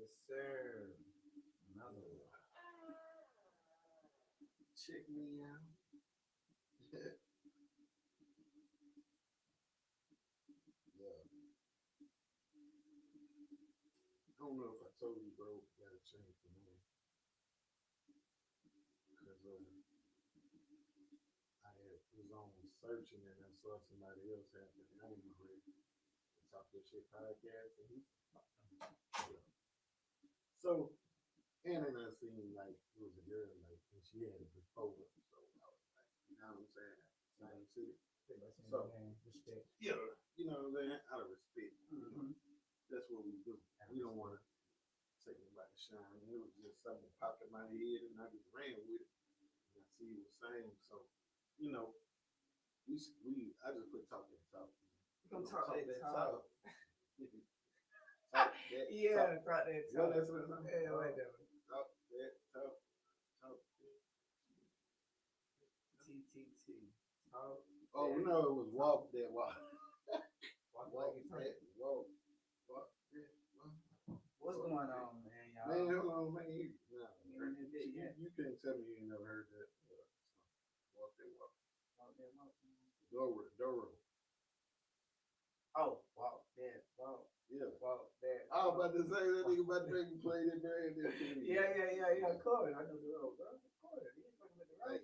Yes, sir. Another one. Check me out. Yeah. I don't know if I told you, bro, got to change the name. Because I was on searching and I saw somebody else had the name already. Talk Your Shit podcast. And he, yeah. So, and then I seen like, it was a girl, like, and she had it before. So I was like, you know what I'm saying? Same city. So, Respect. yeah, you know what I'm saying? Out of respect. Mm-hmm. That's what we do. We don't want to take anybody shine. It was just something that popped in my head and I just ran with it. And I see you were saying, so, you know, I just put talk that talk. We gonna talk that talk. Talk that Yeah, talk. talk that Well, talk. that's what I'm Yeah, wait a minute. Talk that talk. Talk that. TTT. Talk. Oh, no, it was walk that walk. Walk Walk like it's that walk. Walk that walk. What's going on, man, y'all? Man, hold on, man. You can't tell me you ain't never heard that. Walk that walk. Walk that walk. Doro. Oh, walk that walk. Yeah. Walk that. I was about to say that nigga about to make me play that brand new TV. Yeah. Of course, I know the road, bro. Of course, you ain't fucking with the road.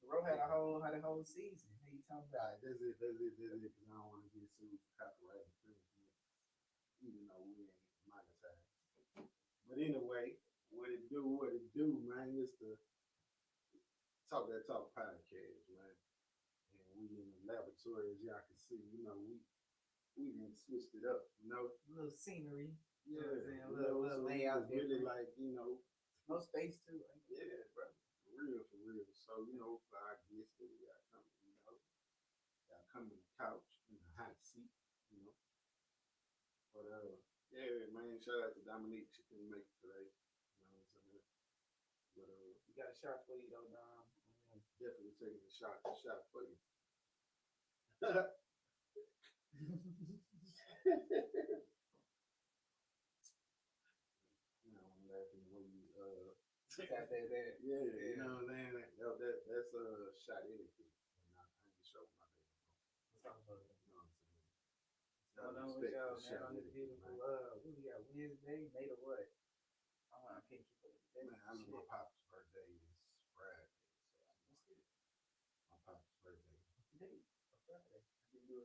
The road had a whole season. How you talking about? Alright, that's it. Because I don't want to get sued for copyright infringement, even though we ain't monetized. But anyway, what it do, man. It's the Talk That Talk podcast, man. And we in the laboratory, as y'all can see. You know, we done switched it up. You know, A little scenery. yeah, A little so layout. Really, like, you know, no space too. yeah, bro. For real. So, you know, for our guests that we got coming, you know, y'all come in the couch, in the hot seat, you know. But yeah, man, shout out to Dominique. She couldn't make it today. You know what I'm saying? But You got a shot for you though, Dom. definitely taking a shot for you. You know, I'm laughing when you Got that. yeah, you know what I'm saying? That's shot etiquette. And I ain't showing my damn phone. You know what I'm saying? What's on with y'all, man? On this beautiful what we got Wednesday, May the what? I can't keep up with that. Man, I know my pop's birthday is Friday, so I must get it. My pop's birthday. Today, Friday.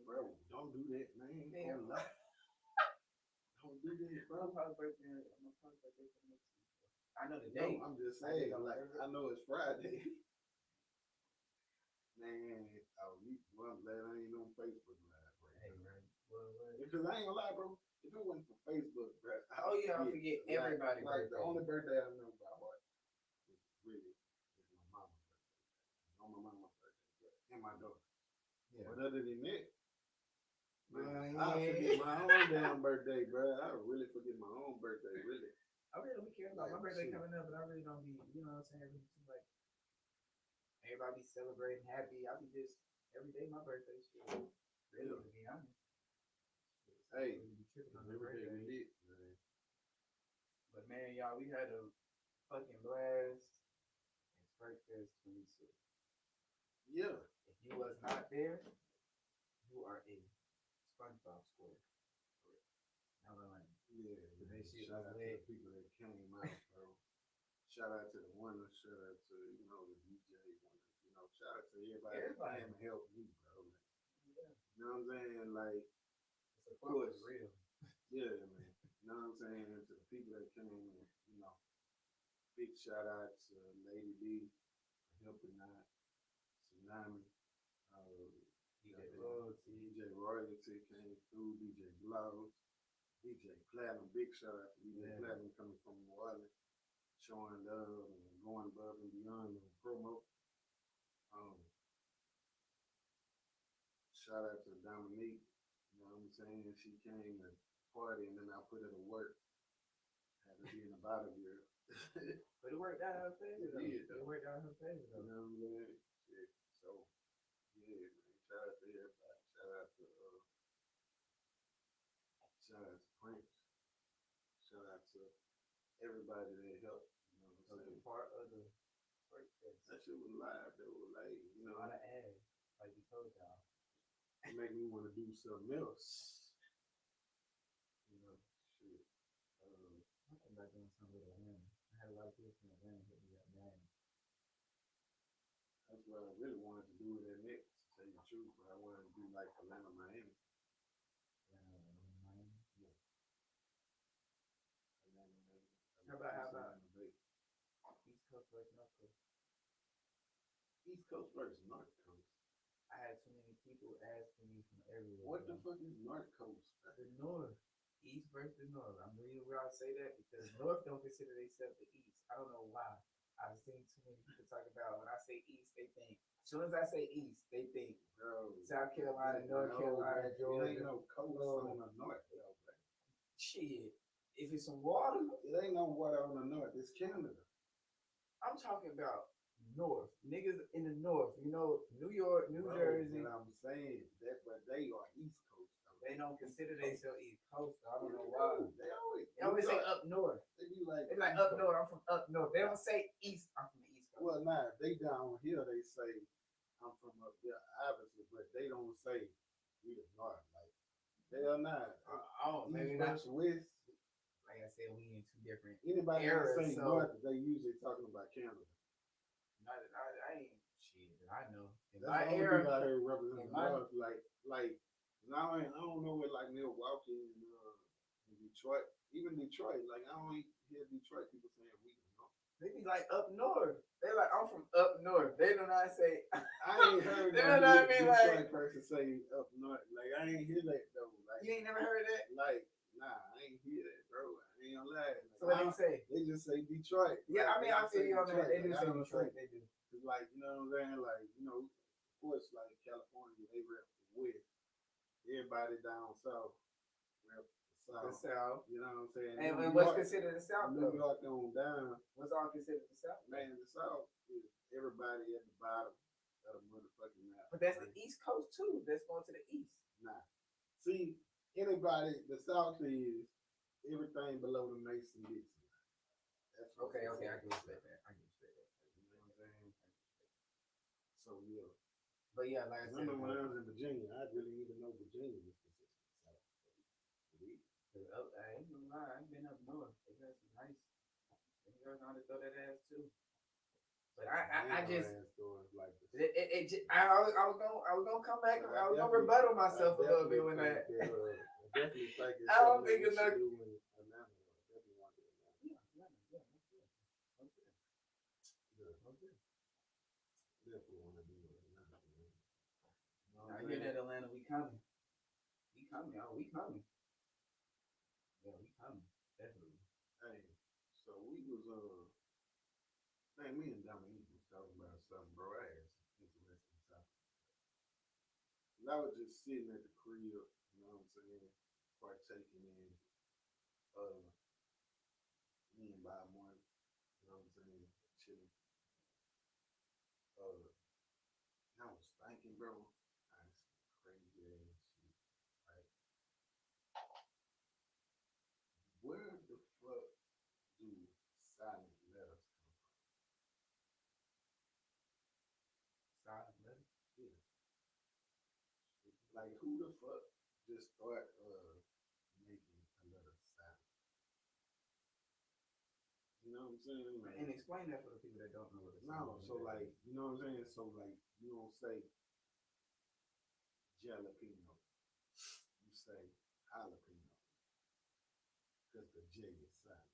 Bro, don't do that, man. Damn. Don't do that, bro. My pop's birthday for next week. I know the date. No, I'm just saying, like, I know it's Friday. Man, well, I'm glad I ain't on Facebook Live right now. Hey, right. Because I ain't gonna lie, bro. If it wasn't for Facebook, bro, I forget everybody's like birthday. the only birthday I know by heart is really is my mama's birthday. On my mama's birthday, and my daughter. Yeah. But other than that, man, I forget my own damn birthday, bro. I really forget my own birthday, really. I really don't care about my birthday coming up, but I really don't be, you know what I'm saying? Really too, like, everybody be celebrating happy. I be just every day my birthday shit. Really, to be honest. Hey, really be tripping on the the birthday. lit, man. But man, y'all, we had a fucking blast. It's Sprite Fest 22. Yeah. If you was not there, you are a SpongeBob square. Never mind. Yeah, that shit shout was out lit. to the people that came out, bro. Shout out to the winners. Shout out to, you know, the DJ winners. You know, shout out to everybody that came and helped me, bro. Like, Yeah. you know what I'm saying? Like, of course, real. Yeah, man. You know what I'm saying? And to the people that came, you know, big shout out to Lady B for helping out, Tsunami, DJ Royalty came through, DJ Blows, DJ Platinum, big shout out to DJ Platinum coming from New Orleans, showing love and going above and beyond the promo. Shout out to Dominique, you know what I'm saying? She came to party and then I put her to work. Had to be in the bottom here. But it worked out her favor. It worked out her favor, though. You know what I'm saying? Shit. So, yeah, man. Shout out to everybody. Shout out to Prince. Shout out to everybody that helped. You know what I'm saying? Part of the work that shit was live though. Like, you know, a lot of ads, like we told y'all. It make me want to do something else. You know, shit. I think about doing something with Atlanta. I had a lot of people from Atlanta hit me up, man. That's what I really wanted to do with that next, to tell you the truth. But I wanted to do like Atlanta, Miami. Miami. Yeah. Atlanta, Miami. How about East Coast versus North Coast? East Coast versus North Coast. I had too many people asking me from everywhere. What the fuck is North Coast? The North. East versus North. I'm reading where I say that because North don't consider themselves the East. I don't know why. I've seen too many people talk about when I say East, they think. As soon as I say East, they think South Carolina, North Carolina, Georgia. It ain't no coast on the north, though, bro. Shit. If it's some water, it ain't no water on the north. It's Canada. I'm talking about North. Niggas in the North. You know, New York, New Jersey. But I'm saying that, but they are East Coast. Though. They don't consider themselves East Coast. I don't know why. They always say up north. They be like up north. I'm from up north. They don't say east. I'm from the East Coast. Well, nah, they down here. They say I'm from up there, obviously, but they don't say we the north. Like they are not. Maybe not West. Like I said, we in two different anybody eras, that say so north, they usually talking about Canada. I ain't shit. I know. In That's my the only era, people out here representing north. Like now I don't know what like Milwaukee and Detroit, even Detroit. Like I don't hear Detroit people saying we the north. They be like up north. They like I'm from up north. They do not say. I ain't heard that Detroit person say up north. Like I ain't hear that though. Like you ain't never heard that. Like nah, I ain't hear that, bro. I ain't gonna lie. Like, so what they say? They just say Detroit. Yeah, like, I mean I feel you on that. They do say Detroit. They do. It's like you know what I'm saying. Like you know, of course, like California, they rep the West. Everybody down south rep the South. You know what I'm saying? And what's considered the South? New York on down. What's all considered the South? Man, the South is everybody at the bottom of the motherfucking map. But that's the East Coast too. That's going to the east. Nah. See, anybody, the South is everything below the Mason-Dixon. That's okay. I can respect that. You know what I'm saying? So yeah. But yeah, like I said, remember when I was in Virginia, I really didn't know Virginia was considered South. I ain't gonna lie, I've been up north. They got some nice. They girls know how to throw that ass too. But I just I was gonna come back. I was gonna rebuttal myself a little bit when that. Definitely think it's I don't think it's like. I hear that Atlanta, we coming. We coming. Yeah, we coming. Definitely. Hey, so we was man, me and Dominique was talking about something, bro. I had some interesting topics. I was just sitting at the crib, you know what I'm saying, partaking in me and Bob Marley, you know what I'm saying, chilling. I was thinking, bro, I some crazy ass shit. Right? Where the fuck do silent letters come from? Silent letters? Yeah. Like who the fuck just start making a letter silent? You know what I'm saying? Like, and explain that for the people that don't know what it's so like, you know what I'm saying? So like, you don't say jalapeno. You say jalapeno. Because the J is silent.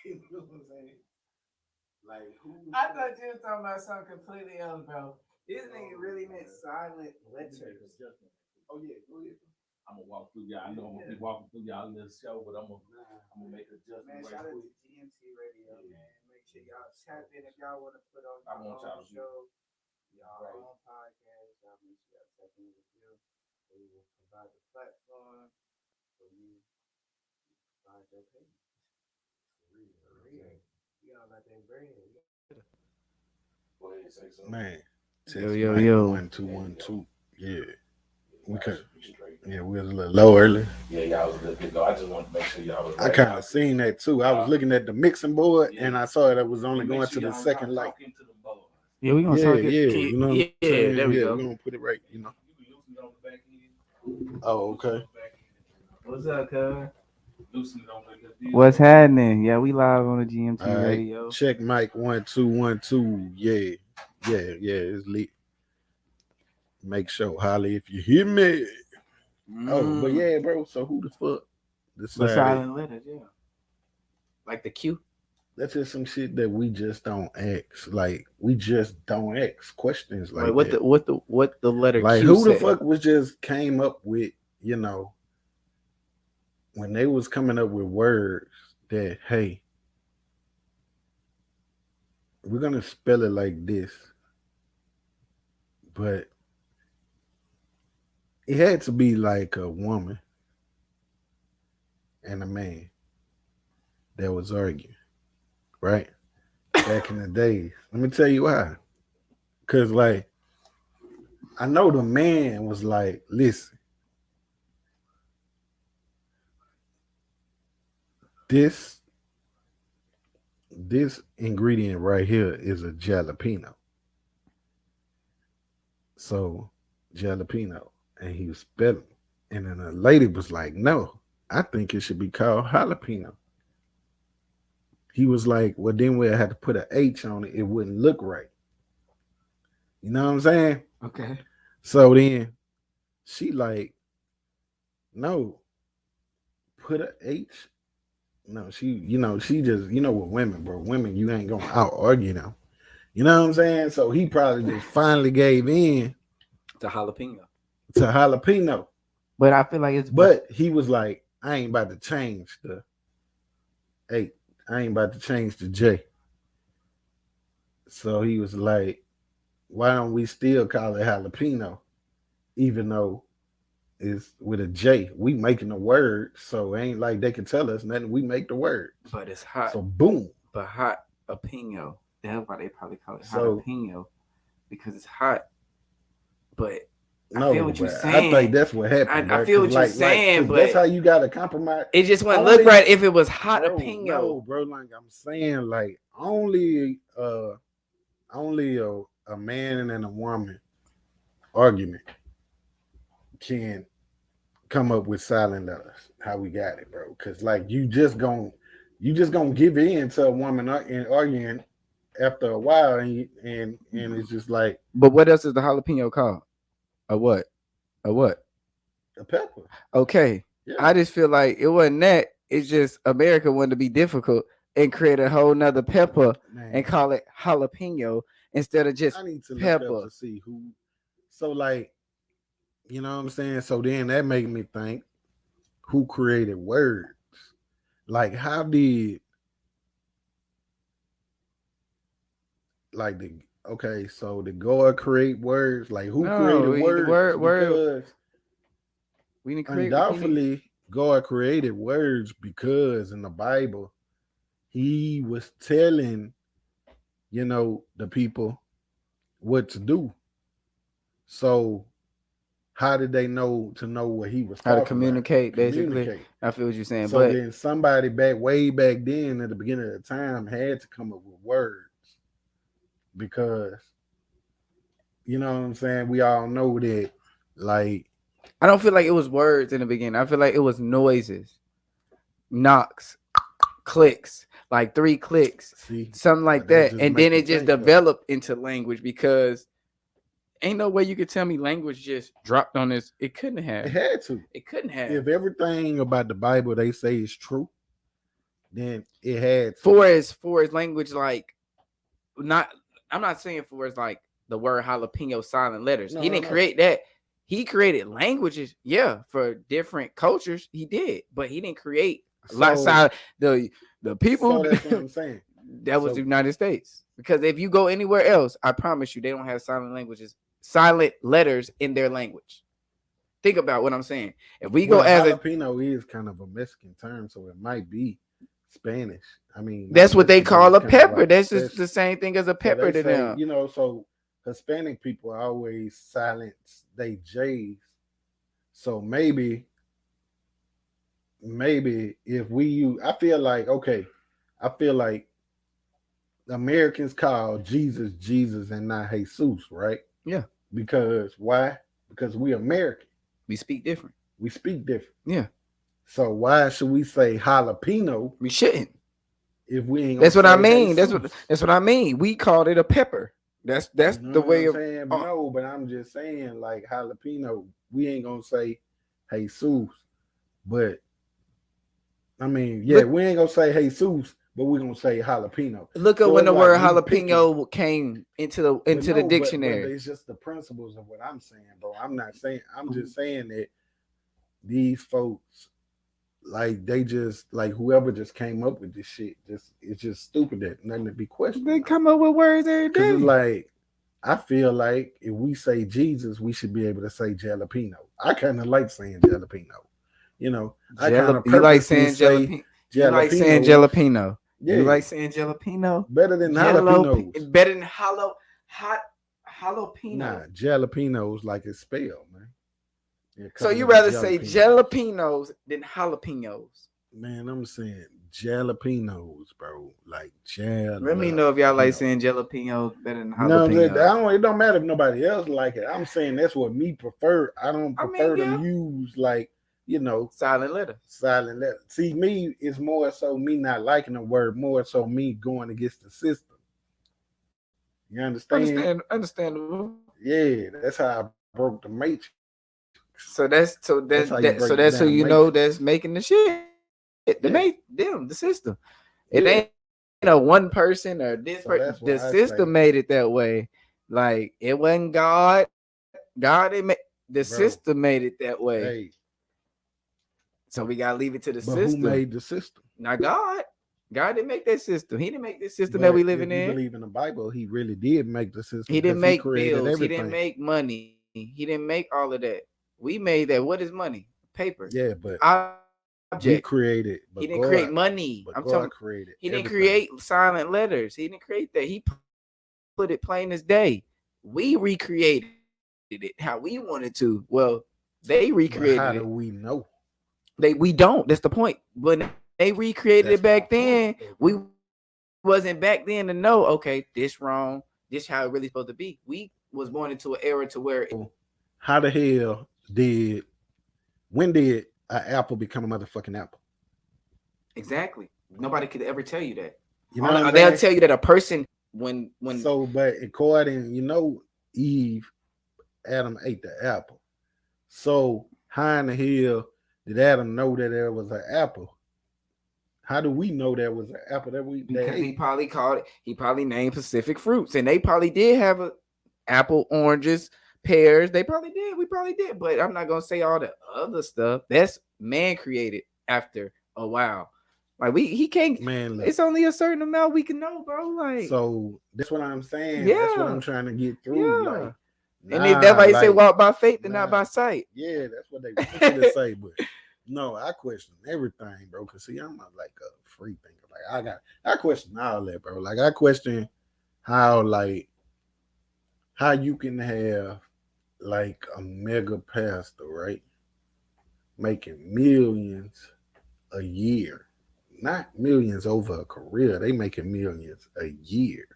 You know what I'm saying? Like who? I thought you were talking about something completely else, bro. This nigga really meant silent letters. Oh yeah, go ahead. I'm gonna walk through y'all. I know I'm gonna be walking through y'all in this show, but I'm gonna make an adjustment. Man, shout out to GMT Radio, man. Make sure y'all tap in if y'all want to put on your own show, y'all own podcast. Y'all make sure y'all tap in with them. We will provide the platform for you to provide your page. For real. You know about that bread. Go ahead and say something. Man, yo. 1 2 1 2. Yeah. We could. Yeah, we was a little low early. Yeah, y'all was a little bit low. I just wanted to make sure y'all was I right. kind of seen that too. I was looking at the mixing board and I saw that it was only going to the second light. Yeah, we gonna Yeah, talk it. yeah, you know what I'm Yeah, saying? there we Yeah, go. we're gonna put it right, you know. Oh, okay. What's up, cuz? What's happening? Yeah, we live on the GMT All right. radio. Check mic 1 2 1 2. Yeah. Yeah, it's lit. Make sure, Holly, if you hear me. Oh, but yeah, bro. So who the fuck The decided? silent letters, yeah. Like the Q. That's just some shit that we just don't ask. Like we just don't ask questions like what that. what the letter like Q who say? the fuck was just came up with, you know, when they was coming up with words that, hey, we're gonna spell it like this, but it had to be like a woman and a man that was arguing, right? Back in the days. Let me tell you why. Cause like I know the man was like, listen, this ingredient right here is a jalapeno. So jalapeno. And he was spelling. And then a lady was like, no, I think it should be called jalapeno. He was like, well, then we'll have to put an H on it. It wouldn't look right. You know what I'm saying? Okay. So then she like, no, put a H. No, she just, what women, bro. Women, you ain't gonna out argue them. You know what I'm saying? So he probably just finally gave in to jalapeno. But I feel like it's. But he was like, I ain't about to change the 8. I ain't about to change the J. So he was like, why don't we still call it jalapeno, even though it's with a J? We making the word, so it ain't like they can tell us nothing. We make the word. But it's hot. So boom. But hot jalapeno. That's why they probably call it jalapeno, because it's hot. But I feel what you're saying. I think that's what happened. I feel what you're saying, but that's how you gotta compromise. It just wouldn't look right if it was hot jalapeno. No, bro. Like I'm saying, like only a man and a woman argument can come up with silent letters. How we got it, bro? Because like you just gonna give in to a woman arguing after a while, and it's just like. But what else is the jalapeno called? A what? A what? A pepper. Okay. Yeah. I just feel like it wasn't that. It's just America wanted to be difficult and create a whole nother pepper and call it jalapeno instead of just I need to pepper. Look up to see who. So like, you know what I'm saying? So then that made me think, who created words? Like how did so did God create words? Like who created words? Because we didn't create. Undoubtedly, God created words because in the Bible, He was telling, the people what to do. So how did they know what He was? How to communicate, basically. I feel what you're saying. So then somebody way back then at the beginning of the time had to come up with words. Because, you know what I'm saying? We all know that, like. I don't feel like it was words in the beginning. I feel like it was noises, knocks, clicks, like 3 clicks, something like that. And then it just developed into language, because ain't no way you could tell me language just dropped on this. It couldn't have. It had to. It couldn't have. If everything about the Bible they say is true, then it had to. For as language, like, I'm not saying for as like the word jalapeno silent letters. He didn't create that. He created languages, for different cultures. He did, but he didn't create silent. The people. So that's what I'm saying. That was the United States. Because if you go anywhere else, I promise you, they don't have silent letters in their language. Think about what I'm saying. If we go as jalapeno is kind of a Mexican term, so it might be Spanish. I mean, that's what they call a pepper. That's just the same thing as a pepper to them. So Hispanic people always silence they J's So maybe if we use, I feel like okay, I feel like Americans call Jesus Jesus and not Jesus, right? Yeah. Because why? Because we American. We speak different. We speak different. Yeah. So why should we say jalapeno We shouldn't. if we ain't gonna That's what I say mean. Jesus? That's what I mean. We called it a pepper. That's You know the what way I'm of saying? No, but I'm just saying like jalapeno. We ain't gonna say Jesus, but I mean, yeah, look, we ain't gonna say Jesus, but we're gonna say jalapeno. look up So when it's the like word we picking. jalapeno came into the But no, but dictionary. it's just the principles of what I'm saying, bro. I'm not saying. I'm just saying that these folks, like, they just like whoever just came up with this shit. Just it's just stupid that nothing to be questioned. They come up with words every Because day. it's like I feel like if we say Jesus, we should be able to say jalapeno. I kind of like saying jalapeno. You know, I kind of You like purposely saying say jalapeno. You like saying jalapeno. jalapeno. Yeah, You like saying jalapeno. better than jalapenos. Better than hot jalapeno. Nah, jalapenos like it's spelled, man. Yeah, So you couple of rather say jalapenos than jalapenos? Man, I'm saying jalapenos, bro. Like jalapeno. Let me know if y'all like saying jalapenos better than You know what I'm saying? jalapenos. It don't matter if nobody else like it. I'm saying that's what me prefer. I don't prefer to yeah. use like, Silent letter. silent letter. See, me, it's more so me not liking the word, more so me going against the system. You understand? Understandable. Yeah, that's how I broke the matrix. So that's That's how you break that's down who the you know matrix. that's making the shit. Yeah. The system. It Yeah. ain't a one person or this So person. that's The why I system say, made it that way. Like it wasn't God. God it made the bro, system made it that way. hey, So we gotta leave it to the but who system. made the system? Not God. God didn't make that system. He didn't make this system But that we if living you in. believe in the Bible, he really did make the system He didn't because he make created bills. He everything. didn't make money. He didn't make all of that. We made that. What is money? Paper. Yeah, but Object. we created, He but didn't create God, money. but I'm God talking. created He didn't everything. create silent letters. He didn't create that. He put it plain as day. We recreated it how we wanted to. Well, they But recreated how it. do we know? We don't. That's the point. When they recreated That's it my back point, then, though, we bro. wasn't back then to know. Okay, this wrong. This how it really supposed to be. We was born into an era to where So how the hell did when did an apple become a motherfucking apple? exactly nobody could ever tell you that. You know what I'm They'll saying? tell you that a person when So, but according, Eve, Adam ate the apple. So how in the hell did Adam know that there was an apple? How do we know there was an apple that they because ate? he probably named specific fruits and they probably did have a apple, oranges, pears. They probably did. We probably did. But I'm not gonna say all the other stuff. That's man created after a while. Like he can't. Man, look. It's only a certain amount we can know, bro. Like So that's what I'm saying. yeah, That's what I'm trying to get through. yeah. Like, And if that's why they say like, walk by faith and not nah. by sight. Yeah, that's what they want you to say. But no, I question everything, bro. Cause see, I'm not like a free thinker. Like I question all that, bro. Like I question how how you can have like a mega pastor, right? Making millions a year. Not millions over a career. They making millions a year.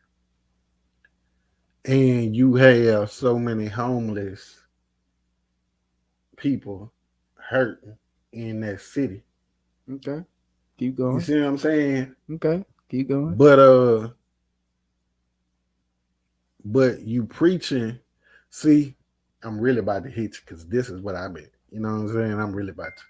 And you have so many homeless people hurting in that city. Okay, keep You going. see what I'm saying? Okay, keep going. But you preaching. See, I'm really about to hit you because this is what I've been. You know what I'm saying? I'm really about to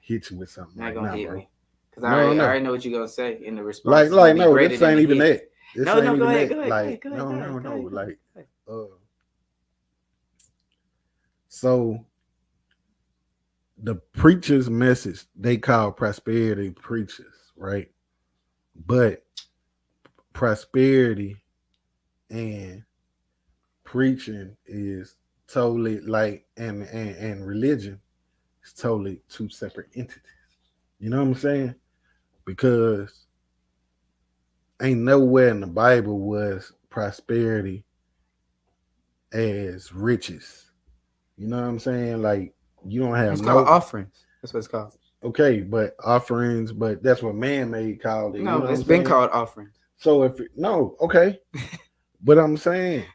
hit you with something not right gonna now, hit bro. me. Because No, I no. already know what you're gonna say in the response. Like no, greater this than ain't the even hit. that. This No, ain't no, even go ahead, that. go ahead, Like, go ahead, no, go no, ahead, no. go ahead, Like, go ahead. so the preacher's message they call prosperity preachers, right? But prosperity and preaching is totally like and religion is totally two separate entities. You know what I'm saying? Because ain't nowhere in the Bible was prosperity as riches. You know what I'm saying? Like You don't have It's no called offerings. That's what it's called. okay, but offerings, but that's what man-made called it. You know No, what it's I'm been saying? called offerings. So if no, okay, but I'm saying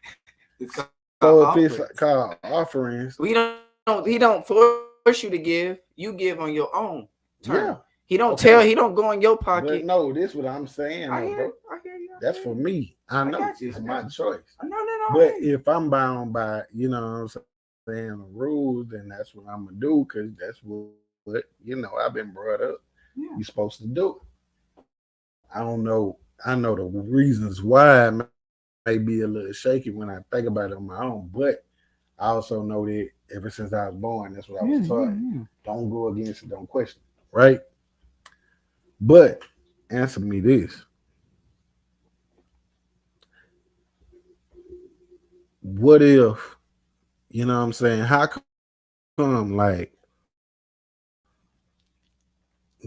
It's called so if it's offerings. called offerings, He don't force you to give. You give on your own yeah, term. He don't okay. he don't go in your But pocket. no, this what I'm saying, I though, hear bro. you. I hear you. That's for me. I know got you. it's my choice. No. But if I'm bound by, you know what I'm saying, the rules, then that's what I'm gonna do because that's what I've been brought up. Yeah. You're supposed to do. I don't know. I know the reasons why I may be a little shaky when I think about it on my own, but I also know that ever since I was born, that's what I was taught. Don't go against it, don't question it, right? But answer me this. What if, you know what I'm saying, how come like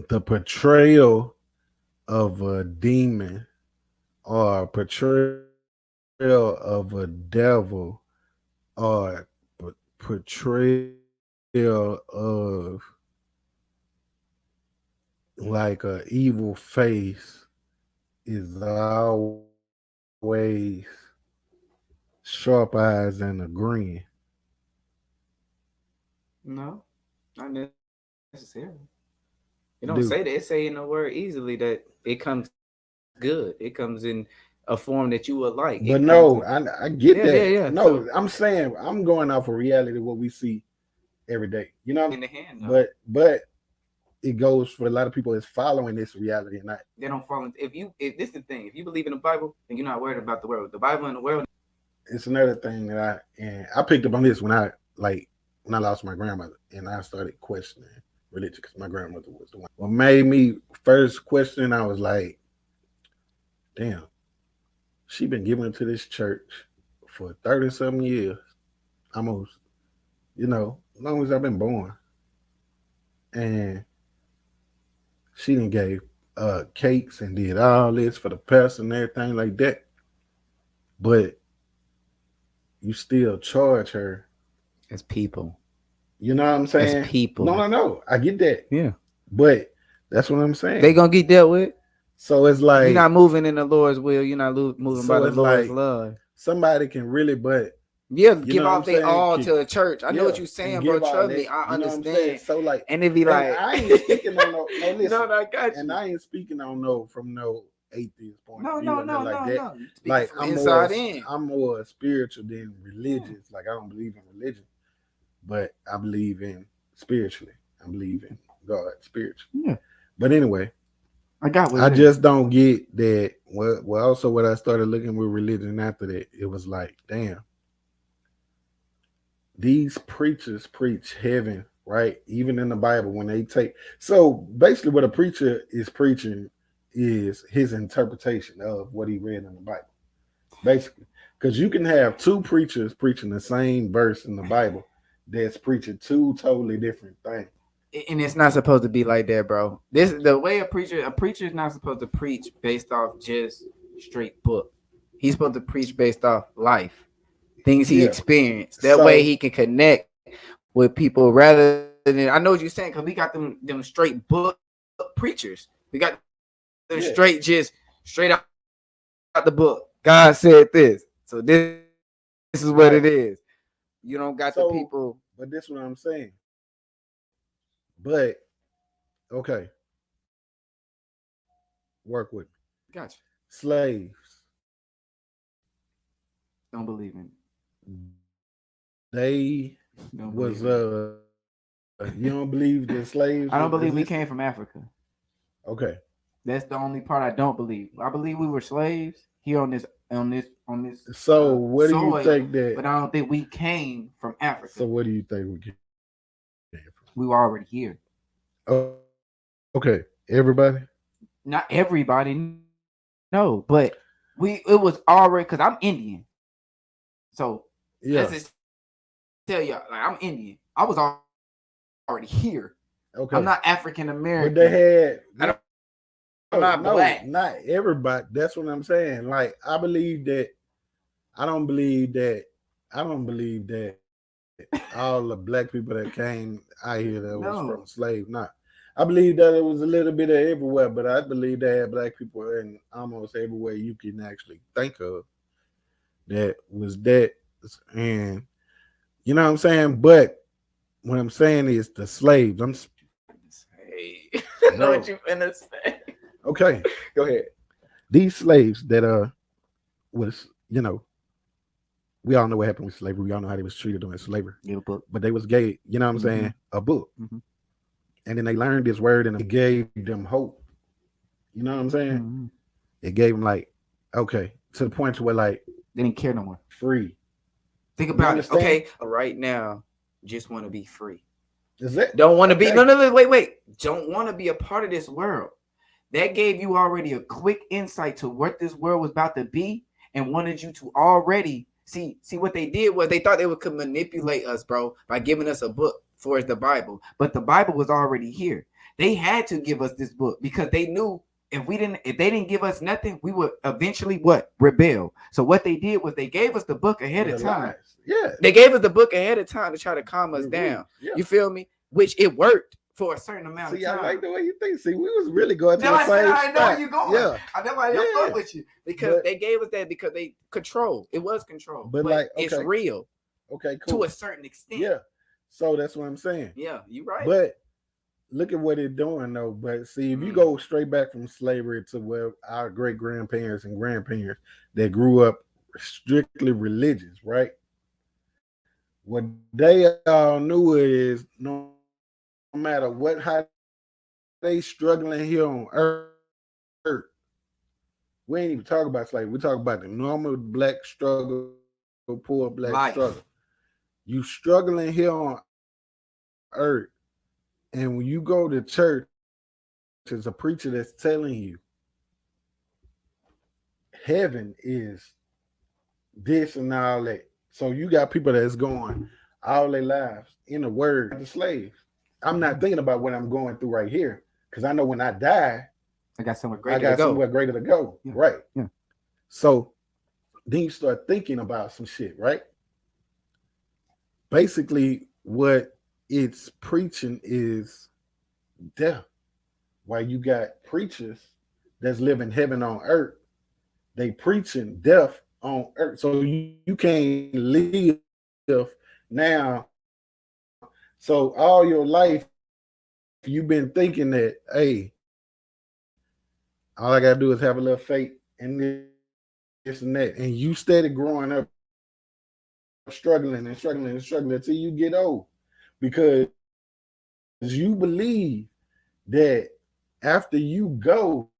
the portrayal of a demon or a portrayal of a devil or portrayal of like a evil face is always sharp eyes and a grin? No, not necessarily. It don't Dude. say that. It say in the word easily that it comes good. It comes in a form that you would like. But It no, comes I get that. yeah. No, So I'm saying I'm going off of reality what we see every day. You know what in I the mean? hand, though. But it goes for a lot of people is following this reality and not. They don't fall into if this is the thing, if you believe in the Bible, then you're not worried about the world. The Bible and the world. It's another thing that I picked up on this when I lost my grandmother and I started questioning religion because my grandmother was the one. What made me first question, I was like, damn, she been giving to this church for 30 something years, almost, as long as I've been born. And she done gave cakes and did all this for the pastor and everything like that. But you still charge her. As people. You know what I'm As saying? people. No. I get that. Yeah. But that's what I'm saying. They gonna get dealt with. So it's like you're not moving in the Lord's will. You're not moving by the Lord's like love. somebody can really, but give off they all to the church. I know what you're saying, bro. Trust me, I understand. So like, and it be like, I ain't speaking on no listen. No, I got you. And I ain't speaking on from no atheist point of view. No, like that. no. Like I'm more spiritual than religious. Yeah. Like I don't believe in religion, but I believe in spiritually. I believe in God spiritually. Yeah. But anyway, I just don't get that. Well, also what I started looking with religion after that, it was like, damn, these preachers preach heaven, right? Even in the Bible, when they take so basically what a preacher is preaching is his interpretation of what he read in the Bible. Basically. Because you can have two preachers preaching the same verse in the Bible that's preaching two totally different things. And it's not supposed to be like that, bro. This is the way a preacher is not supposed to preach based off just straight book. He's supposed to preach based off life, things he experienced. That way he can connect with people rather than, I know what you're saying, because we got them straight book preachers. We got them straight out the book. God said this, so this is what it is. You don't got the people. But this is what I'm saying. But okay, work with me. Gotcha. Slaves. Don't believe in it. They was you don't believe the slaves? I don't believe we came from Africa. Okay. That's the only part I don't believe. I believe we were slaves here on this. So what do you think that? But I don't think we came from Africa. So what do you think we came from? We were already here. Oh, okay. Everybody? Not everybody. No, but it was already, because I'm Indian. So let's just tell y'all, like, I'm Indian. I was already here. Okay. I'm not African American. But they had. I'm not black. Not everybody. That's what I'm saying. Like I don't believe that all the black people that came out here that was No. from slave. Not. I believe that it was a little bit of everywhere, but I believe they had black people in almost everywhere you can actually think of that was that. And you know what I'm saying? But what I'm saying is the slaves. Hey, I know Bro. what you finna say. Okay. Go ahead. These slaves that was, we all know what happened with slavery. We all know how they was treated during slavery. Get a book. But they was gay, you know what I'm saying? A book. And then they learned this word and it gave them hope. You know what I'm saying? It gave them like, okay, to the point to where like they didn't care no more. Free. Think about it. Okay, right now, just want to be free. Is it? Don't want to be no, wait. Don't want to be a part of this world. That gave you already a quick insight to what this world was about to be and wanted you to already see what they did was they thought they could manipulate us, bro, by giving us a book for the Bible. But the Bible was already here. They had to give us this book because they knew if they didn't give us nothing, we would eventually rebel. So what they did was they gave us the book ahead of time. Lies. Yeah. They gave us the book ahead of time to try to calm us down. Yeah. You feel me? Which it worked for a certain amount of time. I like the way you think. See, we was really going to the same spot. I know where you're going. Yeah. I know why I fuck with you. Because they gave us that because they control. It was control. But like, okay. It's real. Okay, cool. To a certain extent. Yeah. So that's what I'm saying. Yeah, you're right. But look at what they're doing though. But see, if you go straight back from slavery to where our great grandparents and grandparents that grew up strictly religious, right? What they all knew is no matter what, how they struggling here on earth, we ain't even talk about slavery. We talk about the normal black struggle, poor black struggle. You struggling here on earth, and when you go to church, there's a preacher that's telling you heaven is this and all that. So you got people that's going all their lives in the word the slaves. I'm not thinking about what I'm going through right here because I know when I die, I got somewhere greater to go. Yeah. Right. Yeah. So then you start thinking about some shit, right? Basically, what it's preaching is death. While you got preachers that's living heaven on earth, they preaching death on earth. So you can't live now. So all your life, you've been thinking that, hey, all I gotta do is have a little faith and this and that. And you steady growing up, struggling until you get old. Because you believe that after you go,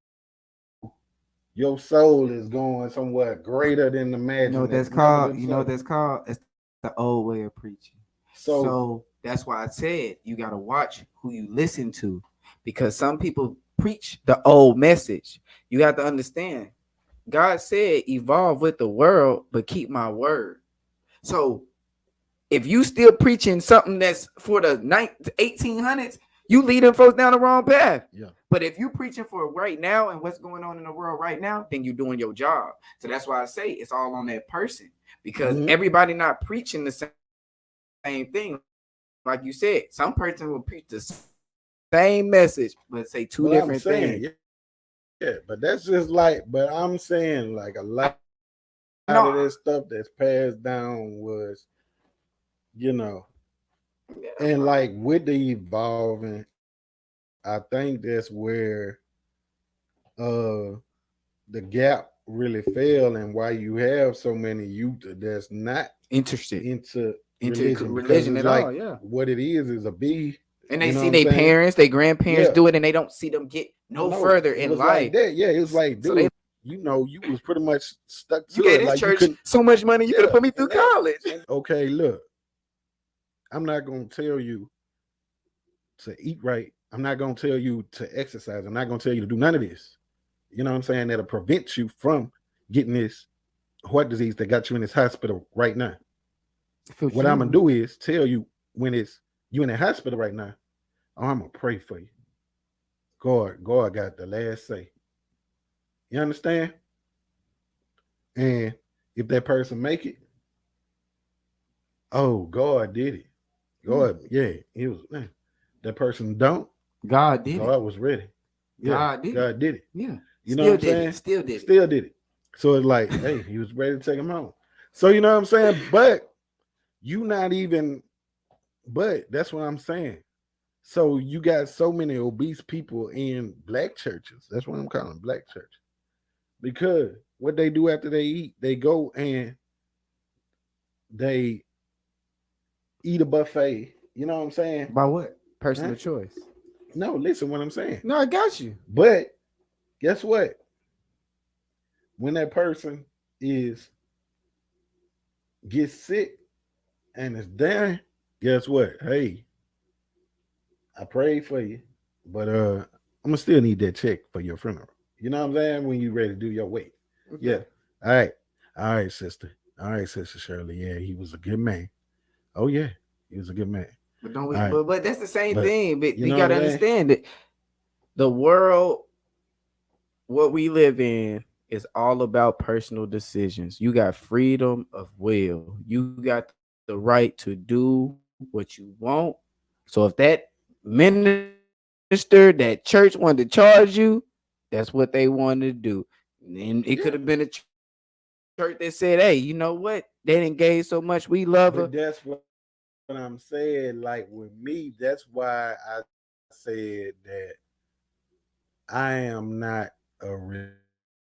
your soul is going somewhere greater than the imagination. You know what that's called? You know what that's called? It's the old way of preaching. So that's why I said you got to watch who you listen to, because some people preach the old message. You have to understand, God said evolve with the world, but keep my word. So if you still preaching something that's for the 1800s, you leading folks down the wrong path. Yeah. But if you preaching for right now and what's going on in the world right now, then you're doing your job. So that's why I say it's all on that person, because everybody not preaching the same thing. Like you said, some person will preach the same message, but say two different things. Yeah, but that's just like, but I'm saying like a lot of this stuff that's passed down was, and like with the evolving, I think that's where the gap really fell, and why you have so many youth that's not interested into religion at all. Yeah, what it is a bee, and they see their parents, their grandparents do it, and they don't see them get no further in life. Like that. Yeah, it was like, dude, you was pretty much stuck to it. Gave this church so much money, you could have put me through college. Okay, look, I'm not gonna tell you to eat right. I'm not gonna tell you to exercise. I'm not gonna tell you to do none of this. You know what I'm saying? That'll prevent you from getting this heart disease that got you in this hospital right now. What I'm gonna do is tell you when it's you in the hospital right now, I'm gonna pray for you. God got the last say. You understand? And if that person make it, oh, God did it. God, yeah, he was that person don't. God did it. God was ready. Yeah, God did it. God did it. Yeah. You know what Still I'm did saying? it. Still did it. Still did it. So it's like, hey, he was ready to take him home. So you know what I'm saying? But you not even, but that's what I'm saying. So you got so many obese people in black churches. That's what I'm calling black church. Because what they do after they eat, they go and they eat a buffet. You know what I'm saying? By what? Personal Huh? choice. No, listen what I'm saying. No, I got you. But guess what? When that person is gets sick and is dying, guess what? Hey, I prayed for you, but I'm gonna still need that check for your funeral. You know what I'm saying? When you ready to do your weight. Okay. Yeah. All right. All right, sister. All right, Sister Shirley. Yeah, he was a good man. Oh yeah, he was a good man. But don't we? All right. But that's the same But thing. But you we know gotta what I'm saying? understand that the world, what we live in, is all about personal decisions. You got freedom of will. You got the right to do what you want. So if that minister, that church wanted to charge you, that's what they wanted to do. And it could have been a church that said, "Hey, you Yeah. know what? They didn't gave so much. We love her." But that's what I'm saying. Like with me, that's why I said that I am not a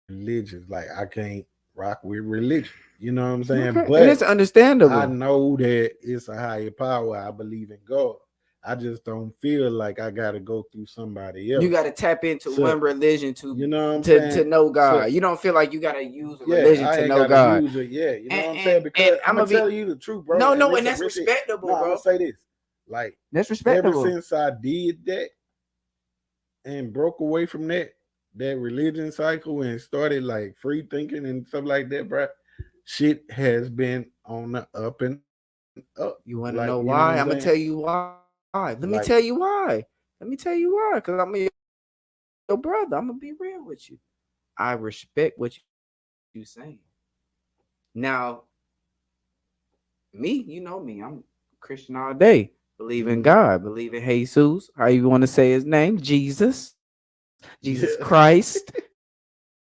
religious. Like I can't rock with religion. You know what I'm saying? But Okay, and I it's know understandable. that it's a higher power. I believe in God. I just don't feel like I gotta go through somebody else. You got to tap into So one religion you know what I'm to saying? to know So God. You don't feel like you got to use a yeah, religion I to ain't know gotta God. use it. Yeah, you know And what I'm and saying? Because and I'm I'm gonna gonna be tell you the truth, bro. no, And no, and listen, that's real shit. No, respectable, I'm gonna bro. say this. Like That's ever respectable. since I did that and broke away from that religion cycle and started like free thinking and stuff like that, bro, shit has been on the up and up. Like, You you want know to what know I'm why? saying? I'm gonna tell you why. Let me tell you Like, why. Let me tell you why. Cause I'm your brother. I'm gonna be real with you. I respect what you saying. Now, me, you know me. I'm Christian all day. Believe in mm-hmm. God. Believe in Jesus. How you want to say his name? Jesus. Jesus Yeah. Christ.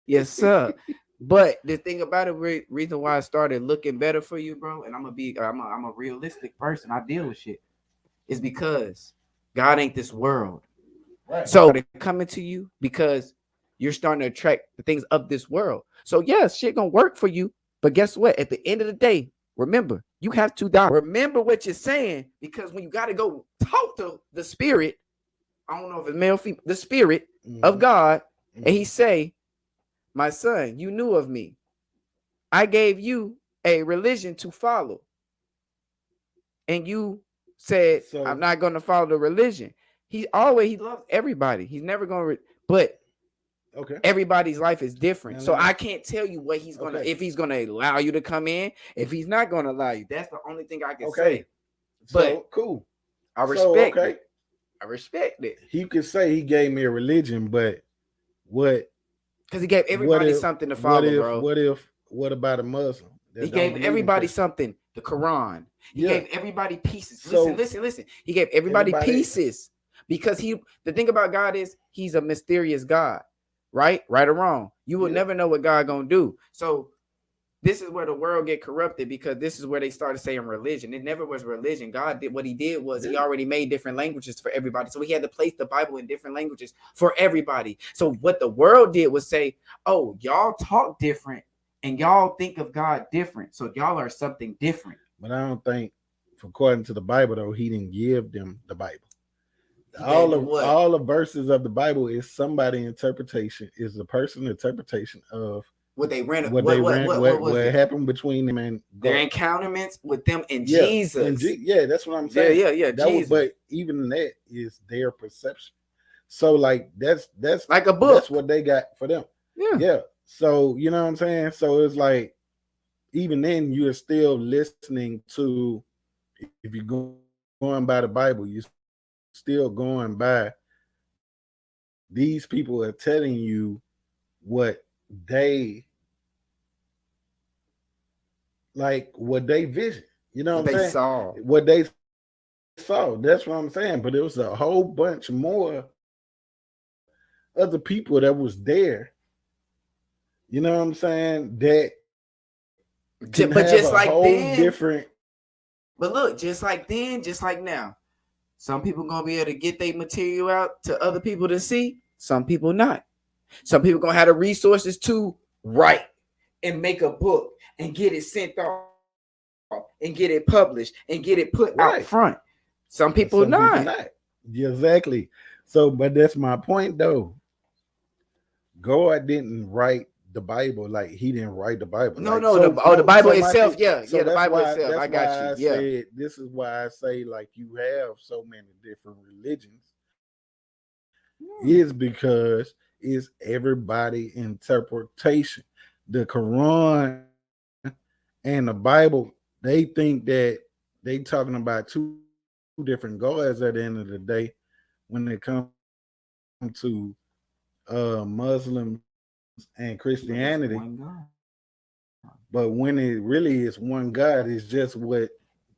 Yes, sir. But the thing about it, reason why I started looking better for you, bro, and I'm a realistic person. I deal with shit. Is because God ain't this world. Right. So they're coming to you because you're starting to attract the things of this world. So yes, shit gonna work for you. But guess what? At the end of the day, remember, you have to die. Remember what you're saying, because when you gotta go talk to the spirit, I don't know if it's male, female, the spirit of Mm-hmm. God, and he Mm-hmm. say, "My son, you knew of me. I gave you a religion to follow, and you said I'm So not gonna follow the religion." He loves everybody. He's never gonna, but okay. everybody's life is different. Now So let me. I can't tell you what he's gonna, Okay. if he's gonna allow you to come in, if he's not gonna allow you. That's the only thing I can Okay. say. But So cool. I So respect okay. it. I respect it. He could say he gave me a religion, but what Because he gave what everybody if something to what follow, if bro. what if what about a Muslim He that don't gave believe in everybody Christ? something. The Quran. He Yeah. gave everybody pieces. Listen, So listen, listen. He gave everybody everybody pieces because the thing about God is he's a mysterious God, right? Right or wrong. You will yeah. never know what God gonna do. So this is where the world get corrupted, because this is where they started saying religion. It never was religion. God did, what he did was he Yeah. already made different languages for everybody. So he had to place the Bible in different languages for everybody. So what the world did was say, "Oh, y'all talk different and y'all think of God different. So y'all are something different." But I don't think according to the Bible though, he didn't give them the Bible. He gave them what? All the verses of the Bible is somebody interpretation, is the person interpretation of What they ran, what they ran, what was what it? happened between them and Their God. encounterments with them and Yeah, and Jesus. yeah, that's what I'm Yeah, saying. yeah, yeah, That would, Jesus. but even that is their perception. So like Like a that's book. what they got for them. Yeah. Yeah. So you know what I'm saying. So it's like even then you're still listening to, if you're going by the Bible, you're still going by these people are telling you what they like what they vision. You know what I'm saying? You know what I'm They saying? saw. What they saw. That's what I'm saying. But it was a whole bunch more other people that was there. You know what I'm saying? That can But have just a like whole then, different. but look, just like then, just like now. Some people gonna be able to get their material out to other people to see. Some people not. Some people gonna have the resources to write and make a book and get it sent off and get it published and get it put out Right. front. Some people Some not. people not. Yeah, exactly. So, but that's my point though. God didn't write the Bible like he didn't write the Bible. No, Like no, so, the Bible so my itself, thing, yeah, so the that's Bible why itself. I got you. I Yeah. said this is why I say like you have so many different religions is because it's everybody interpretation. The Quran and the Bible, they think that they talking about two different gods at the end of the day when it comes to Muslims and Christianity. But when it really is one God, it's just what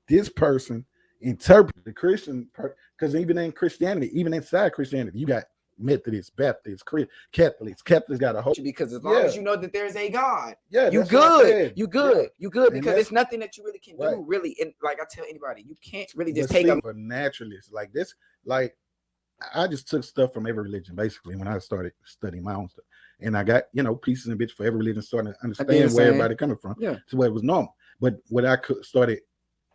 this person interpret the Christian, because even in Christianity, even inside Christianity, you got Methodists, Baptists, Catholics. Catholics got a whole Because as long as you know that there's a God, you that's what I good, said. you good, Yeah. you good. And Because that's it's nothing that you really can right. do, really. And like I tell anybody, you can't really just But take see, for naturalists like this, like I just took stuff from every religion basically when I started studying my own stuff, and I got pieces and bits for every religion, starting to understand where everybody coming from. Yeah. To where it was normal. But what I could started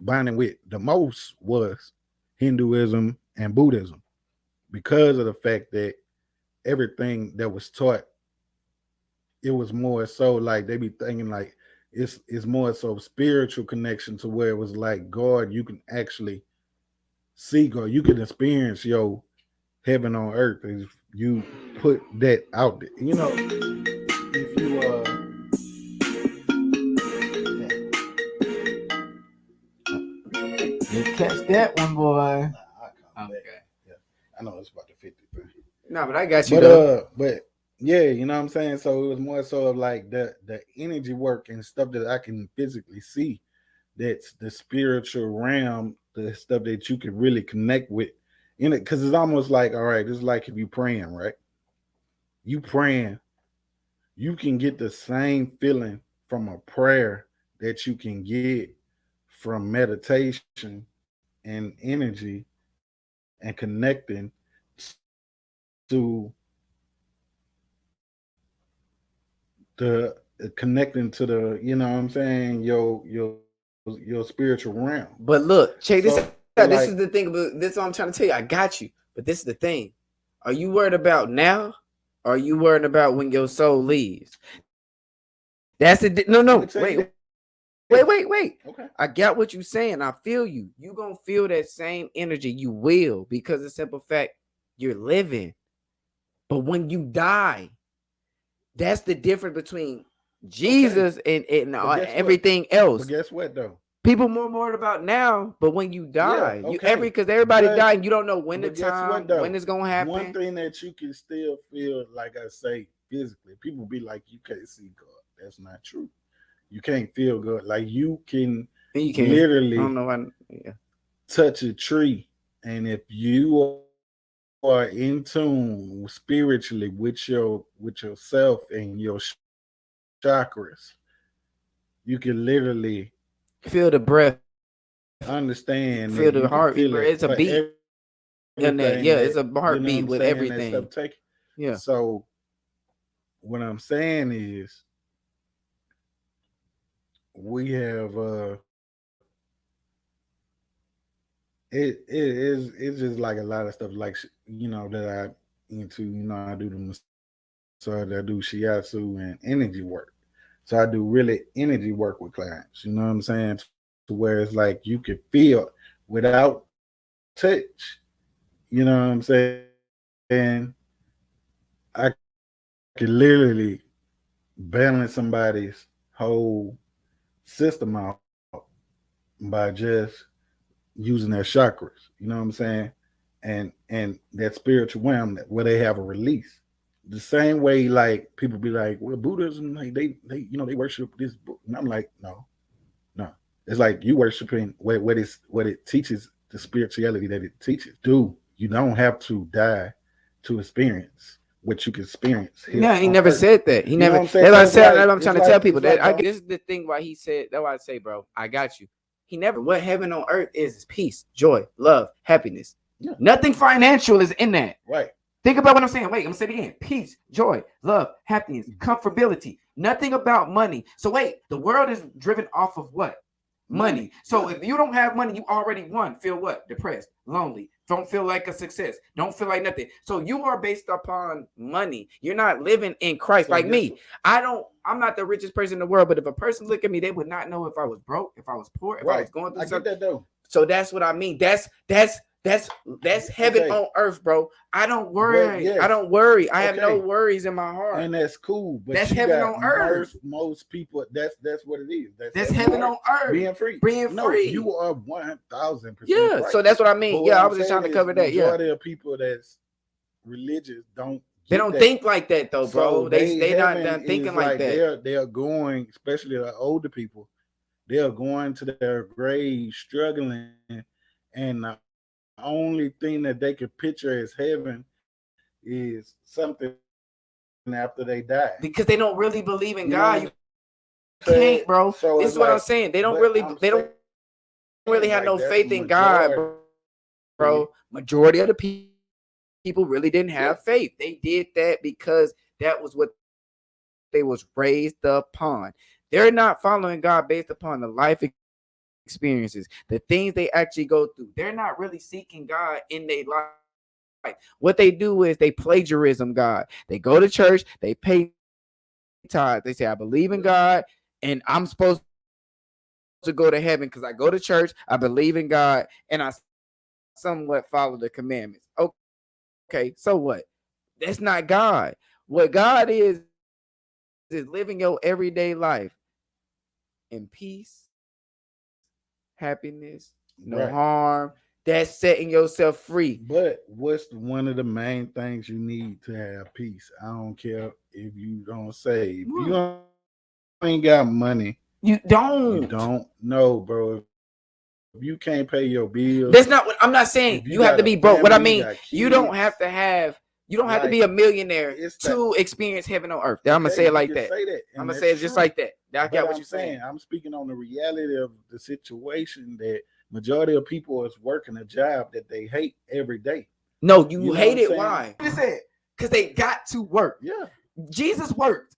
binding with the most was Hinduism and Buddhism, because of the fact that everything that was taught, it was more so like they be thinking like it's more so spiritual connection, to where it was like God, you can actually see God, you can experience your heaven on earth if you put that out there. If you You catch that one, boy. okay. Yeah. I know it's about the 50 thing. No, but I got you. But yeah, you know what I'm saying? So it was more so of like the energy work and stuff that I can physically see. That's the spiritual realm, the stuff that you can really connect with in it. Because it's almost like, all right, it's like if you praying, right? You praying, you can get the same feeling from a prayer that you can get from meditation and energy and connecting to the connecting to the, you know what I'm saying, your spiritual realm. But look, check this So out. like, This is the thing. But this is what I'm trying to tell you. I got you. But this is the thing. Are you worried about now? Or are you worried about when your soul leaves? That's it. No. Wait. Okay. I got what you're saying. I feel you. You gonna feel that same energy. You will, because the simple fact you're living. But when you die, that's the difference between Jesus and everything else. But guess what though? People more worried about now, but when you die, because everybody dying, you don't know when the time, when it's gonna happen. One thing that you can still feel, like I say, physically, people be like, you can't see God. That's not true. You can't feel God. Like you can literally touch a tree, and if you are in tune spiritually with yourself and your chakras, you can literally feel the breath, understand, feel the heartbeat. It's a beat. It's a heartbeat with everything. Yeah. So what I'm saying is, we have it's just like a lot of stuff, like that I into. I do the massage, I do shiatsu and energy work. So I do really energy work with clients. You know what I'm saying? To where it's like you can feel without touch. You know what I'm saying? I can literally balance somebody's whole system out by just using their chakras. You know what I'm saying? And that spiritual realm where they have a release. The same way, like people be like, well, Buddhism, like they worship this book, and I'm like, no. It's like you worshiping what it teaches, the spirituality that it teaches. Dude, you don't have to die to experience what you can experience here Yeah, he on never earth. said that. He You know never. what I'm saying? That's what I So it's said. like That's what I'm trying to tell people. That like, this is the thing why he said. That's why I say, bro, I got you. He never. What heaven on earth is peace, joy, love, happiness. Yeah. Nothing financial is in that. Right. Think about what I'm saying. Wait, I'm gonna say it again. Peace, joy, love, happiness, comfortability. Nothing about money. So wait, the world is driven off of what? Money. So if you don't have money, you already won. Feel what? Depressed, lonely. Don't feel like a success. Don't feel like nothing. So you are based upon money. You're not living in Christ. So like me. I'm not the richest person in the world, but if a person look at me, they would not know if I was broke, if I was poor, if I was going through something. I get that though. So that's what I mean. That's heaven on earth, bro. I don't worry. Yes. I don't worry. I have no worries in my heart. And that's cool. But that's heaven on earth. Most people, that's what it is. That's heaven on earth. Being free. Free. You are 1,000%. Yeah. Right. So that's what I mean. Yeah, I was just trying to cover that. Yeah. Majority of people that's religious don't. They don't think like that though, bro. So they not thinking like that. They're going, especially the older people. They're going to their graves struggling, and the only thing that they could picture as heaven is something after they die. Because they don't really believe in God. You can't, bro. So this is what I'm saying. They don't really have no faith in God, bro. Majority of the people really didn't have faith. They did that because that was what they was raised upon. They're not following God based upon the life experiences, the things they actually go through. They're not really seeking God in their life. What they do is they plagiarism God. They go to church, they pay tithes. They say, I believe in God, and I'm supposed to go to heaven because I go to church, I believe in God, and I somewhat follow the commandments. Okay, so what? That's not God. What God is living your everyday life in peace, happiness, no harm. That's setting yourself free. But what's one of the main things you need to have peace? I don't care if you don't save. If you ain't got money. You don't. You don't know, bro. If you can't pay your bills. That's not what I'm not saying. You have to be broke. What I mean, you don't have to have. You don't have to be a millionaire to experience heaven on earth. I'm gonna say it like that. I'm gonna say it just like that. I get what you're saying. I'm speaking on the reality of the situation that majority of people is working a job that they hate every day. No, you hate it. Why? Because they got to work. Yeah. Jesus worked.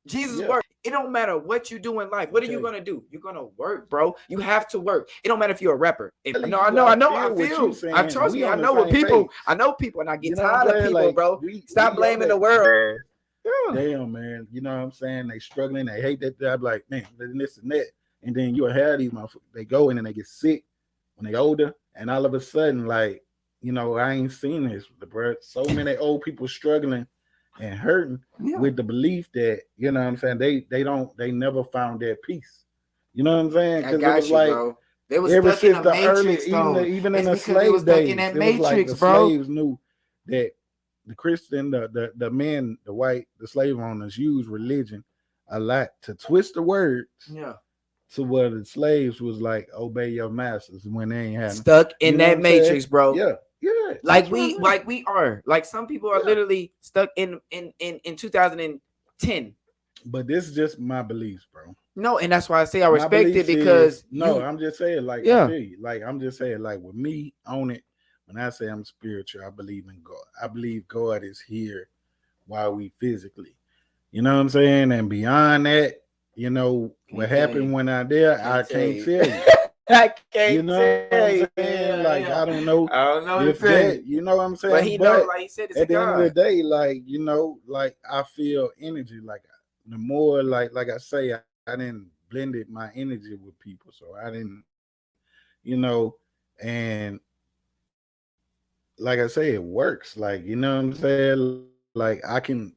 Jesus worked. It don't matter what you do in life. What are you gonna do? You're gonna work, bro. You have to work. It don't matter if you're a rapper. I feel. I trust me. I know what people. I know people, and I get tired of people, bro. Stop blaming the world. Damn, man. You know what I'm saying? They struggling. They hate that job. Like, man, this and that. And then you have these motherfuckers. They go in and they get sick when they older, and all of a sudden, like, you know, I ain't seen this, bro. So many old people struggling and hurting with the belief that, you know what I'm saying, they never found their peace. You know what I'm saying? Because it was like, bro. They was ever since the matrix, even in the slave days, it was like the slaves knew that the Christian, the men, the white, the slave owners used religion a lot to twist the words. Yeah. To where the slaves was like, obey your masters when they ain't having stuck in that matrix, bro. Yeah. Yeah, like we are. Like some people are literally stuck in 2010. But this is just my beliefs, bro. No, and that's why I say I respect it because I'm just saying, like, I feel you. Like, I'm just saying, like, with me on it, when I say I'm spiritual, I believe in God. I believe God is here while we physically. You know what I'm saying? And beyond that, you know, what happened when I there, I can't tell you. I can't, you know what I'm saying? Like, I don't know if that, you know what I'm saying? But he knows, like he said, it's at the end of the day, like, you know, like I feel energy. Like the more, like I say, I didn't blended my energy with people, so I didn't, you know, and like I say, it works. Like, you know what I'm saying? Like I can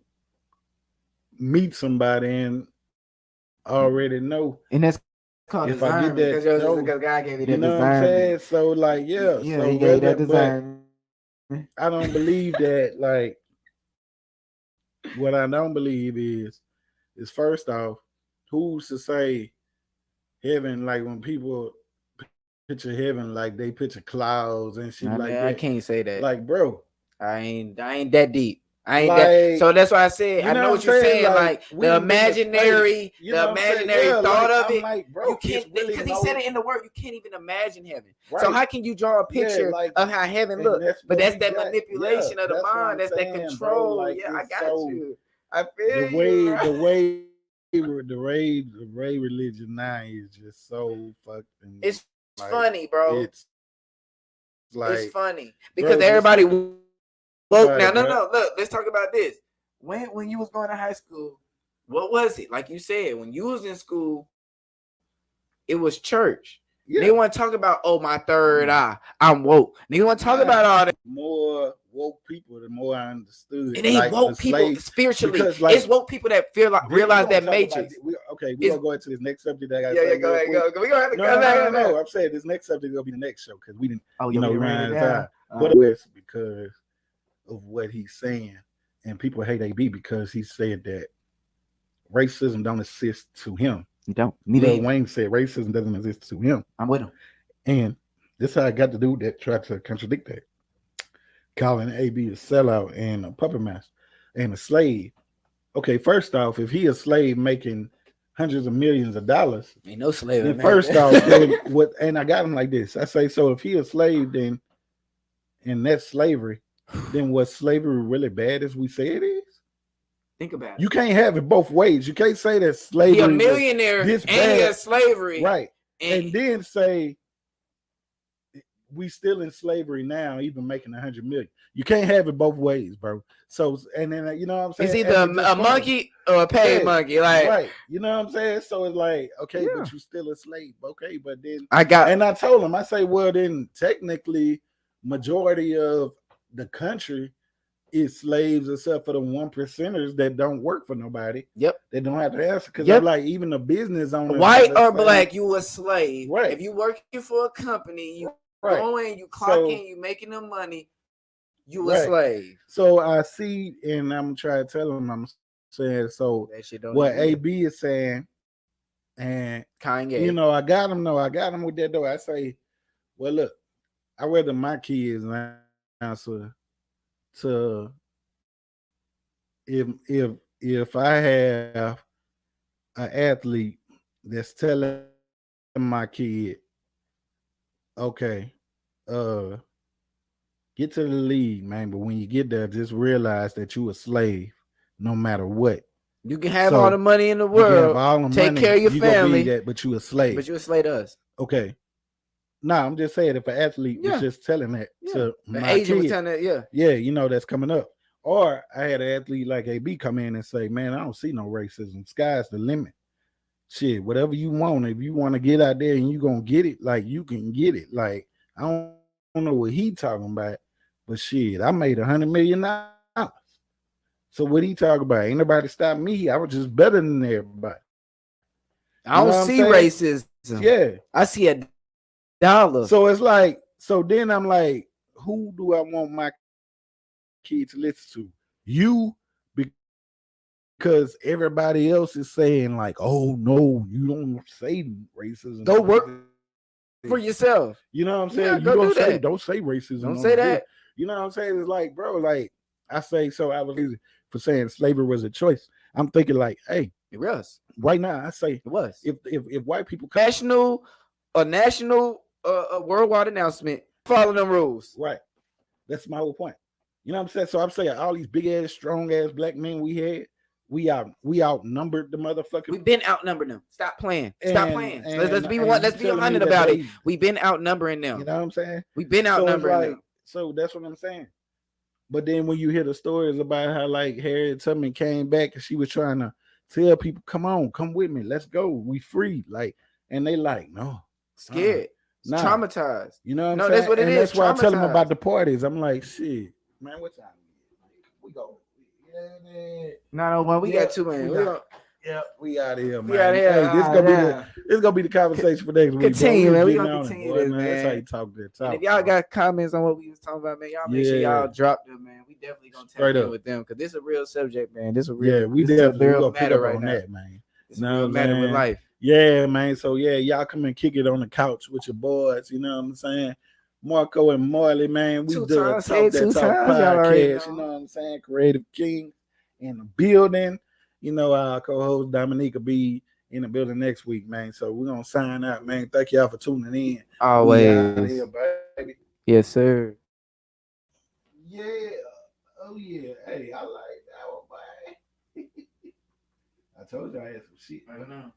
meet somebody and already know, and that's if I get that, because God gave me that, you know what I'm saying? So like, so he gave that design. I don't believe that. Like, what I don't believe is first off, who's to say heaven, like when people picture heaven, like they picture clouds and shit like that. I can't say that. Like, bro, I ain't that deep. I ain't like, that. So that's why I said you I know what you're saying. Like we the done been to space, imaginary, you know the what I'm saying? imaginary Yeah, thought like, of it. I'm like, bro, You can't really because he said it in the word. You can't even imagine heaven. Right. So how can you draw a picture like, of how heaven and look? that's But what that's we that got. manipulation of the That's what I'm mind. That's that saying, bro. control. Like, Yeah, I it's got so- you. I the feel way you. Bro. the Ray religion now is just so fucking. It's like, funny, bro. It's like, It's funny because bro, everybody just woke about now. it, No, bro. no. Look, let's talk about this. When you was going to high school, what was it? Like you said, when you was in school, it was church. Yeah. They want to talk about, oh, my third eye. I'm woke. They want to talk about all that. More woke people, the more I understood. It ain't like, woke the people slaves, spiritually. because, like, it's woke people that feel like realize that matrix. we're It's- gonna go into this next subject. That I gotta Yeah, say go real ahead, quick. go. We gonna have to No, go back. no. I'm saying this next subject will be the next show because we didn't. Oh, you know, we ran out of time. But it's because of what he's saying, and people hate AB because he said that racism don't exist to him. You don't. Lil Wayne said racism doesn't exist to him. I'm with him. And this how I got to do that. Tried to contradict that, calling AB a sellout and a puppet master and a slave. Okay, first off, if he a slave making hundreds of millions of dollars, ain't no slave. then first off, then what? And I got him like this. I say, so if he a slave, then and that's slavery, then was slavery really bad as we say it is? Think about it. You can't have it both ways. You can't say that slavery. He a millionaire this and he bad. a slavery, Right? And then say we still in slavery now, even making 100 million. You can't have it both ways, bro. So, and then you know what I'm saying? It's either a monkey or a paid monkey, like right. You know what I'm saying? So it's like, okay, Yeah. but you still a slave, okay? But then I told him, I say, well, then technically, majority of the country is slaves, except for the 1%ers that don't work for nobody. Yep. They don't have to answer because Yep. like even the business owners, white or black, you a slave. Right. If you working for a company, you right. go in, you clock in, you making the money, you a Right. slave. So I see, and I'm trying to tell him, I'm saying, so That shit don't what even AB is saying, and Kanye. you know, I got him with that though. I say, well, look, I rather my kids answer to if I have an athlete that's telling my kid, okay, get to the league, man, but when you get there, just realize that you a slave no matter what. You can have all the money in the world, take care of your family, but you a slave. But you a slave to us. Okay. Nah, I'm just saying if an athlete was just telling that to my agent kid, was telling that, yeah, you know that's coming up. Or I had an athlete like AB come in and say, man, I don't see no racism. Sky's the limit. Shit, whatever you want. If you want to get out there and you gonna get it, like you can get it. Like I don't know what he talking about, but shit, I made $100 million. So what he talking about? Ain't nobody stop me. I was just better than everybody. I don't see racism. Yeah, I see $1. So it's like, so then I'm like, who do I want my kid to listen to? You, because everybody else is saying like, oh no, you don't say racism. Go work for yourself. You know what I'm saying? Yeah, you don't say racism. Don't say that. You know what I'm saying? It's like, bro, like I say, so I was easy for saying slavery was a choice. I'm thinking like, hey, it was right now. I say it was. If white people national worldwide announcement, follow them rules. Right. That's my whole point. You know what I'm saying? So I'm saying all these big ass, strong ass black men we had, we outnumbered the motherfucker. We've been outnumbered them. Stop playing. Let's be 100 about it. We've been outnumbering them. You know what I'm saying? We've been outnumbering them. So that's what I'm saying. But then when you hear the stories about how like Harriet Tubman came back and she was trying to tell people, come on, come with me, let's go, we free. Like, and they like, no, scared, traumatized. You know what I'm saying? That's what it is. That's why I tell them about the parties. I'm like, shit, man, what time? We go. No, we got 2 minutes. We out of here, man. We out of here. Hey, this gonna be the conversation for next week. Continue, man. We gonna continue this, man. That's how you talk that talk. And if y'all got comments on what we was talking about, man, y'all make sure y'all drop them, man. We definitely gonna tap in with them because this is a real subject, man. This is a real, we definitely gonna pick up right on now. that, man. It's a real matter with life. Yeah, man. So yeah, y'all come and kick it on the couch with your boys. You know what I'm saying? Marco and Marley, man. We Two do a times, say Talk it That two Talk times. Y'all already podcast. know. You know what I'm saying? Creative King in the building. You know, our co-host Dominique will be in the building next week, man. So we're gonna sign out, man. Thank y'all for tuning in. We out Always. here, baby. Yes, sir. Yeah. Oh yeah. Hey, I like that one, boy. I told you I had some shit. I know.